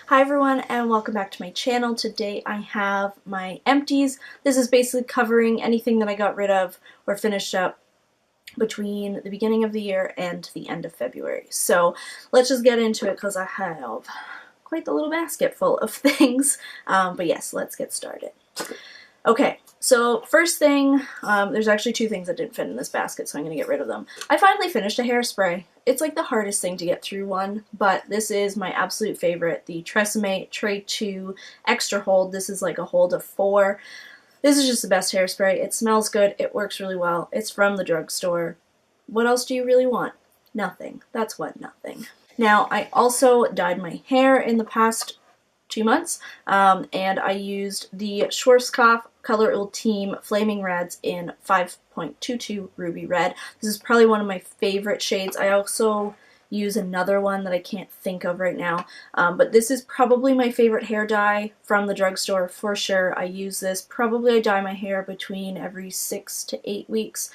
Hi everyone and welcome back to my channel. Today I have my empties. This is basically covering anything that I got rid of or finished up between the beginning of the year and the end of February. So let's just get into it because I have quite the little basket full of things. But yes, let's get started. Okay, so first thing, there's actually two things that didn't fit in this basket, so I'm going to get rid of them. I finally finished a hairspray. It's like the hardest thing to get through one, but this is my absolute favorite, the Tresemme Tray 2 Extra Hold. This is like a hold of 4. This is just the best hairspray. It smells good. It works really well. It's from the drugstore. What else do you really want? Nothing. That's what, nothing. Now, I also dyed my hair in the past 2 months, and I used the Schwarzkopf Color Ultime Flaming Reds in 5.22 Ruby Red. This is probably one of my favorite shades. I also use another one that I can't think of right now, but this is probably my favorite hair dye from the drugstore for sure. I use this, probably I dye my hair between every 6 to 8 weeks,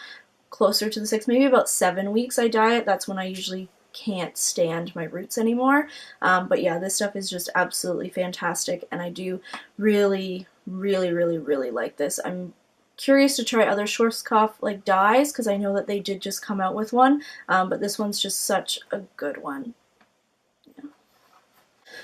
closer to the 6, maybe about 7 weeks I dye it. That's when I usually can't stand my roots anymore. But yeah, this stuff is just absolutely fantastic, and I do really like this. I'm curious to try other Schwarzkopf like dyes because I know that they did just come out with one, but this one's just such a good one. Yeah.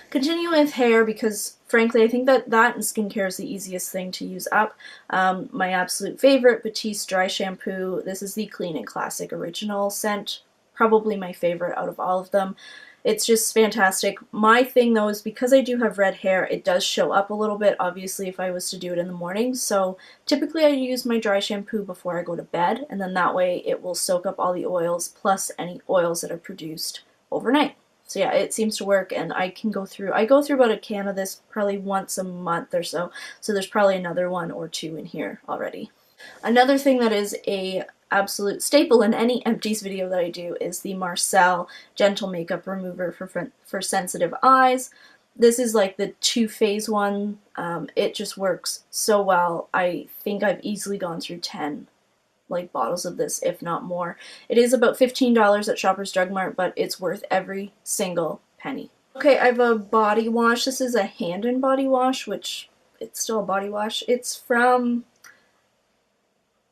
Continue with hair because frankly I think that and skincare is the easiest thing to use up. My absolute favorite, Batiste Dry Shampoo. This is the Clean and Classic Original scent. Probably my favorite out of all of them. It's just fantastic. My thing though is because I do have red hair, it does show up a little bit, obviously, if I was to do it in the morning. So typically I use my dry shampoo before I go to bed, and then that way it will soak up all the oils plus any oils that are produced overnight. So yeah, it seems to work, and I go through about a can of this probably once a month or so. So there's probably another 1 or 2 in here already. Another thing that is a absolute staple in any empties video that I do is the Marcel Gentle Makeup Remover for sensitive eyes. This is like the 2-phase one. It just works so well. I think I've easily gone through 10 like bottles of this, if not more. It is about $15 at Shoppers Drug Mart, but it's worth every single penny. Okay, I have a body wash. This is a hand and body wash, which it's still a body wash. It's from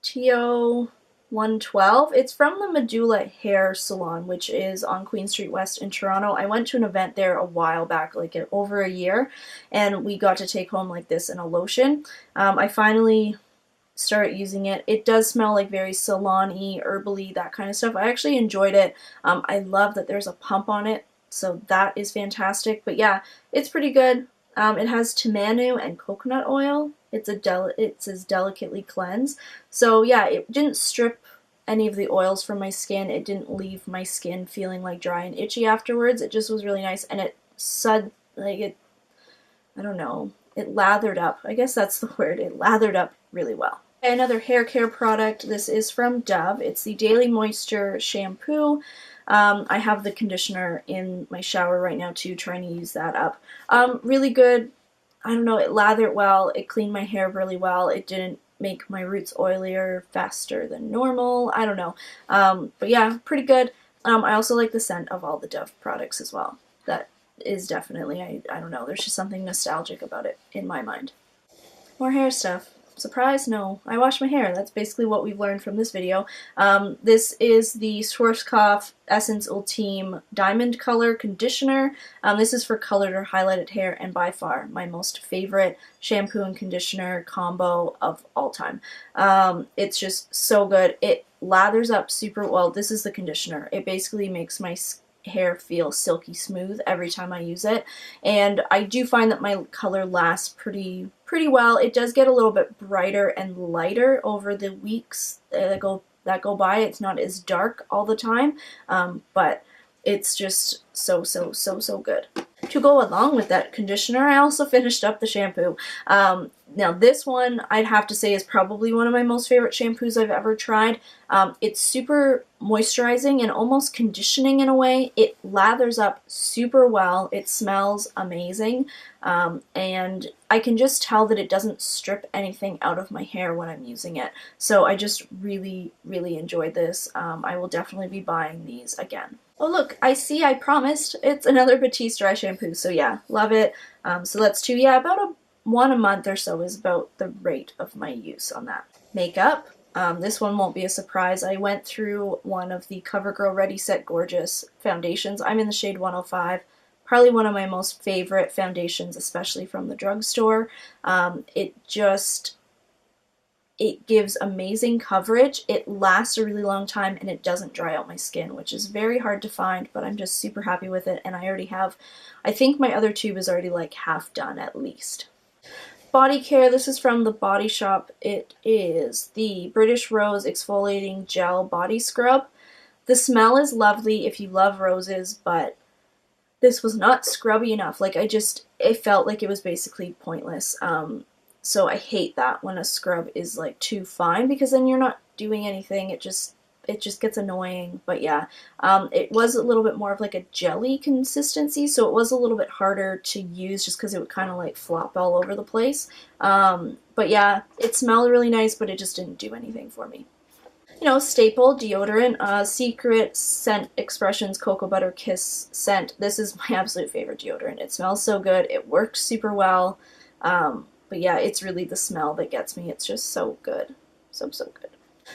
TO 112. It's from the Medulla Hair Salon, which is on Queen Street West in Toronto. I went to an event there a while back, like over a year, and we got to take home like this in a lotion. I finally started using it. It does smell like very salon-y, herbally, that kind of stuff. I actually enjoyed it. I love that there's a pump on it, so that is fantastic. But yeah, it's pretty good. It has tamanu and coconut oil. It says delicately cleanse. So yeah, it didn't strip any of the oils from my skin. It didn't leave my skin feeling like dry and itchy afterwards. It just was really nice, and it I don't know, it lathered up. I guess that's the word. It lathered up really well. Another hair care product. This is from Dove. It's the Daily Moisture Shampoo. I have the conditioner in my shower right now too, trying to use that up. Really good. I don't know, it lathered well, it cleaned my hair really well, it didn't make my roots oilier faster than normal, I don't know. But yeah, pretty good. I also like the scent of all the Dove products as well. That is definitely, I don't know, there's just something nostalgic about it in my mind. More hair stuff. Surprise? No. I wash my hair. That's basically what we've learned from this video. This is the Schwarzkopf Essence Ultime Diamond Color Conditioner. This is for colored or highlighted hair, and by far my most favorite shampoo and conditioner combo of all time. It's just so good. It lathers up super well. This is the conditioner. It basically makes my hair feel silky smooth every time I use it, and I do find that my color lasts pretty well. It does get a little bit brighter and lighter over the weeks that go by. It's not as dark all the time, but it's just so good. To go along with that conditioner, I also finished up the shampoo. Now this one, I'd have to say, is probably one of my most favorite shampoos I've ever tried. It's super moisturizing and almost conditioning in a way. It lathers up super well. It smells amazing. And I can just tell that it doesn't strip anything out of my hair when I'm using it. So I just really enjoyed this. I will definitely be buying these again. Oh look, I see, I promised. It's another Batiste dry shampoo, so yeah, love it. So that's two, yeah, about one a month or so is about the rate of my use on that. Makeup. This one won't be a surprise. I went through one of the CoverGirl Ready Set Gorgeous foundations. I'm in the shade 105. Probably one of my most favorite foundations, especially from the drugstore. It gives amazing coverage, it lasts a really long time, and it doesn't dry out my skin, which is very hard to find, but I'm just super happy with it, and I already have, I think my other tube is already like half done at least. Body care, this is from the Body Shop. It is the British Rose Exfoliating Gel Body Scrub. The smell is lovely if you love roses, but this was not scrubby enough. Like, it felt like it was basically pointless. So I hate that when a scrub is like too fine, because then you're not doing anything. It just gets annoying. But yeah, it was a little bit more of like a jelly consistency, so it was a little bit harder to use just because it would kind of like flop all over the place. But yeah, it smelled really nice, but it just didn't do anything for me. You know, staple deodorant, Secret Scent Expressions Cocoa Butter Kiss scent. This is my absolute favorite deodorant. It smells so good. It works super well. But yeah, it's really the smell that gets me. It's just so good. So good.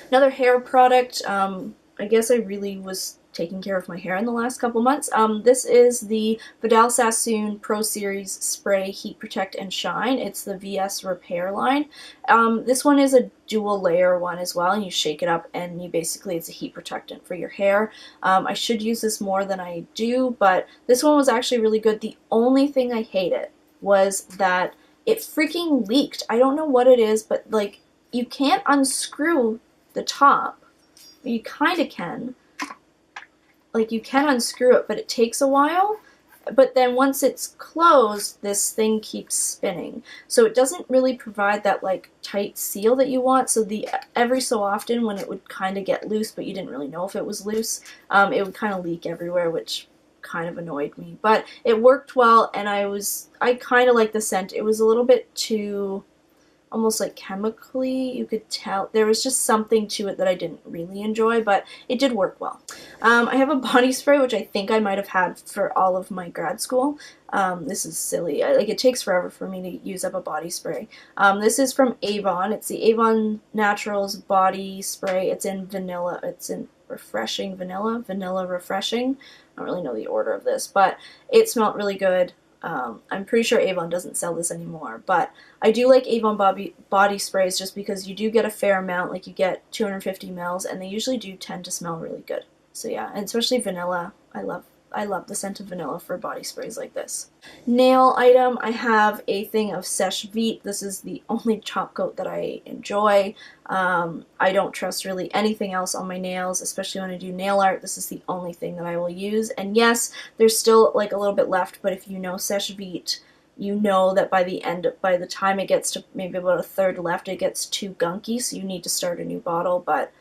Another hair product. I guess I really was taking care of my hair in the last couple months. This is the Vidal Sassoon Pro Series Spray Heat Protect and Shine. It's the VS Repair line. This one is a dual layer one as well, and you shake it up and you basically, it's a heat protectant for your hair. I should use this more than I do, but this one was actually really good. The only thing I hated was that it freaking leaked. I don't know what it is, but like, you can't unscrew the top. You kind of can. Like, you can unscrew it, but it takes a while. But then once it's closed, this thing keeps spinning. So it doesn't really provide that like tight seal that you want. So every so often when it would kind of get loose, but you didn't really know if it was loose, it would kind of leak everywhere, which kind of annoyed me. But it worked well, and I kind of liked the scent. It was a little bit too almost like chemically. You could tell there was just something to it that I didn't really enjoy, but it did work well. I have a body spray, which I think I might have had for all of my grad school. This is silly. Like, it takes forever for me to use up a body spray. This is from Avon. It's the Avon Naturals body spray. It's in vanilla. It's in refreshing vanilla refreshing. I don't really know the order of this, but it smelled really good. I'm pretty sure Avon doesn't sell this anymore, but I do like Avon body sprays just because you do get a fair amount, like you get 250 mils, and they usually do tend to smell really good. So yeah, and especially vanilla. I love the scent of vanilla for body sprays like this. Nail item, I have a thing of Seche Vite. This is the only top coat that I enjoy. I don't trust really anything else on my nails, especially when I do nail art. This is the only thing that I will use. And yes, there's still like a little bit left, but if you know Seche Vite, you know that by the time it gets to maybe about a third left, it gets too gunky, so you need to start a new bottle. But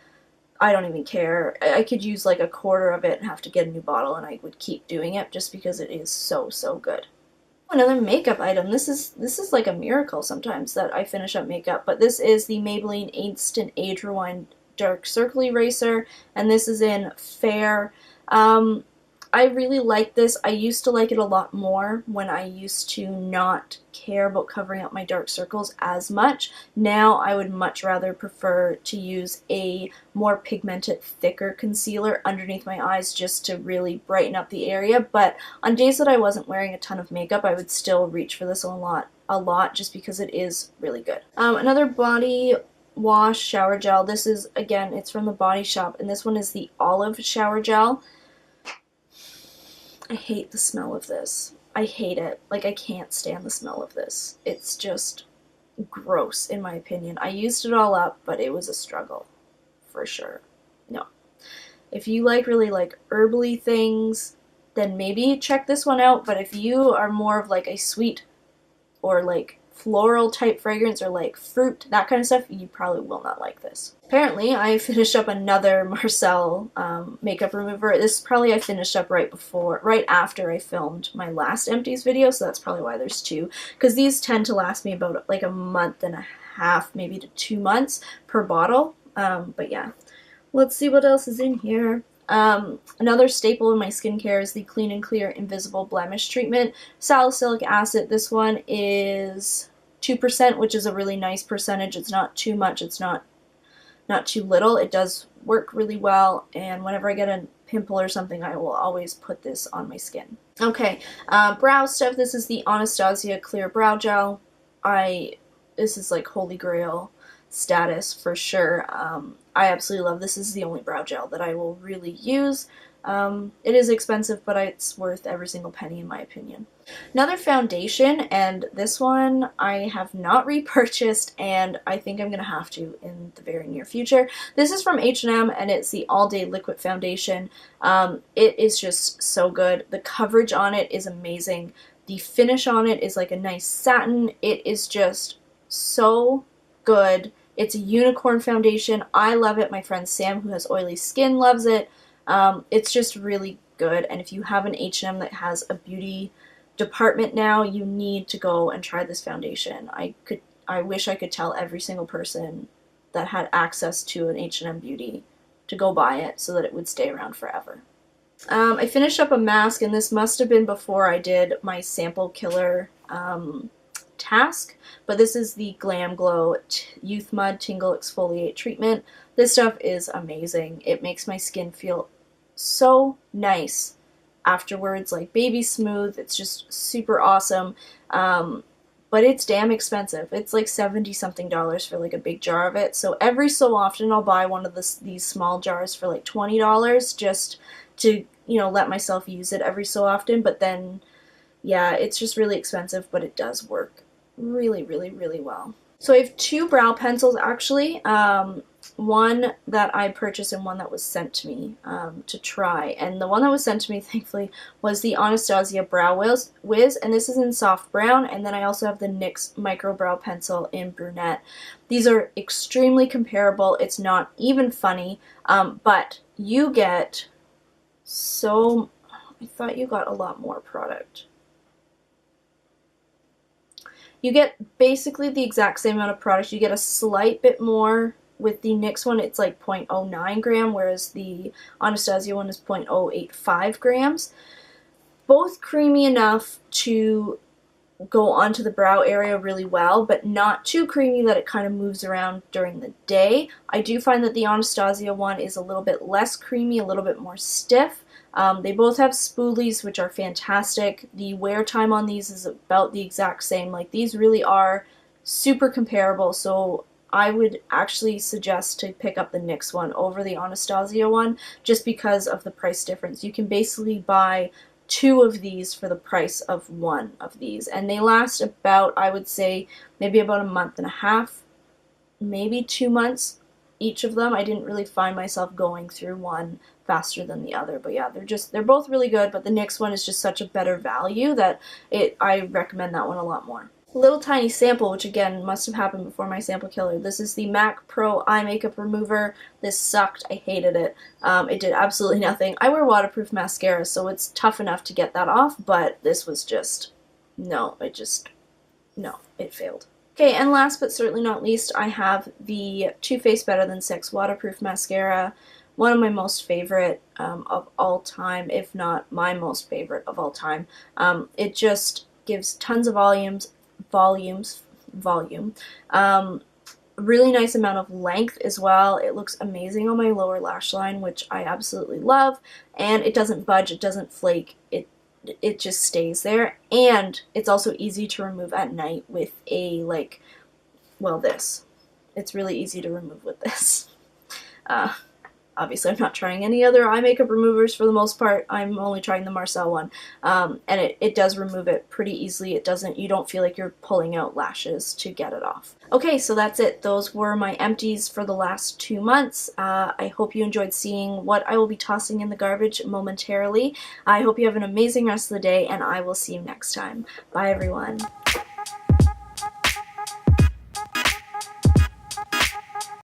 I don't even care. I could use like a quarter of it and have to get a new bottle, and I would keep doing it just because it is so good. Another makeup item. This is like a miracle sometimes that I finish up makeup, but this is the Maybelline Instant Age Rewind Dark Circle Eraser, and this is in Fair. I really like this. I used to like it a lot more when I used to not care about covering up my dark circles as much. Now I would much rather prefer to use a more pigmented, thicker concealer underneath my eyes just to really brighten up the area. But on days that I wasn't wearing a ton of makeup, I would still reach for this a lot just because it is really good. Another body wash shower gel. This is, again, it's from the Body Shop, and this one is the Olive Shower Gel. I hate the smell of this. I hate it. Like, I can't stand the smell of this. It's just gross, in my opinion. I used it all up, but it was a struggle, for sure. No. If you really like herbally things, then maybe check this one out, but if you are more of like a sweet or like floral type fragrance or like fruit, that kind of stuff, you probably will not like this. Apparently, I finished up another Marcel makeup remover. This probably I finished up right after I filmed my last Empties video, so that's probably why there's two. Because these tend to last me about like a month and a half, maybe to 2 months per bottle. But yeah, let's see what else is in here. Another staple in my skincare is the Clean and Clear Invisible Blemish Treatment. Salicylic acid, this one is 2%, which is a really nice percentage. It's not too much, it's not too little. It does work really well, and whenever I get a pimple or something, I will always put this on my skin. Okay, brow stuff. This is the Anastasia Clear Brow Gel. This is like holy grail status for sure. I absolutely love this. This is the only brow gel that I will really use. It is expensive, but it's worth every single penny in my opinion. Another foundation, and this one I have not repurchased, and I think I'm going to have to in the very near future. This is from H&M, and it's the All Day Liquid Foundation. It is just so good. The coverage on it is amazing. The finish on it is like a nice satin. It is just so good. It's a unicorn foundation. I love it. My friend Sam, who has oily skin, loves it. It's just really good, and if you have an H&M that has a beauty department now, you need to go and try this foundation. I wish I could tell every single person that had access to an H&M beauty to go buy it so that it would stay around forever. I finished up a mask, and this must have been before I did my sample killer task, but this is the Glam Glow Youth Mud Tingle Exfoliate Treatment. This stuff is amazing. It makes my skin feel so nice afterwards, like baby smooth. It's just super awesome, but it's damn expensive. It's like $70 something for like a big jar of it, so every so often I'll buy one of these small jars for like $20 just to, you know, let myself use it every so often. But then, yeah, it's just really expensive, but it does work really, really, really well. So I have two brow pencils actually, one that I purchased and one that was sent to me to try. And the one that was sent to me, thankfully, was the Anastasia Brow Wiz, and this is in soft brown, and then I also have the NYX Micro Brow Pencil in brunette. These are extremely comparable. It's not even funny, but you get so... I thought you got a lot more product. You get basically the exact same amount of product. You get a slight bit more with the NYX one. It's like 0.09 gram, whereas the Anastasia one is 0.085 grams. Both creamy enough to go onto the brow area really well, but not too creamy that it kind of moves around during the day. I do find that the Anastasia one is a little bit less creamy, a little bit more stiff. They both have spoolies, which are fantastic. The wear time on these is about the exact same. Like, these really are super comparable, so I would actually suggest to pick up the NYX one over the Anastasia one just because of the price difference. You can basically buy two of these for the price of one of these, and they last about, I would say, maybe about a month and a half, maybe 2 months each of them. I didn't really find myself going through one faster than the other, but yeah, they're both really good, but the NYX one is just such a better value that I recommend that one a lot more. A little tiny sample, which again must have happened before my sample killer. This is the MAC Pro Eye Makeup Remover. This sucked. I hated it. It did absolutely nothing. I wear waterproof mascara, so it's tough enough to get that off, but this was just, no, it failed. Okay, and last but certainly not least, I have the Too Faced Better Than Sex Waterproof Mascara. One of my most favorite of all time, if not my most favorite of all time. It just gives tons of volume. Really nice amount of length as well. It looks amazing on my lower lash line, which I absolutely love. And it doesn't budge, it doesn't flake, it just stays there. And it's also easy to remove at night with a, like, well, this. It's really easy to remove with this. Obviously, I'm not trying any other eye makeup removers for the most part. I'm only trying the Marcel one. And it does remove it pretty easily. You don't feel like you're pulling out lashes to get it off. Okay, so that's it. Those were my empties for the last 2 months. I hope you enjoyed seeing what I will be tossing in the garbage momentarily. I hope you have an amazing rest of the day, and I will see you next time. Bye, everyone.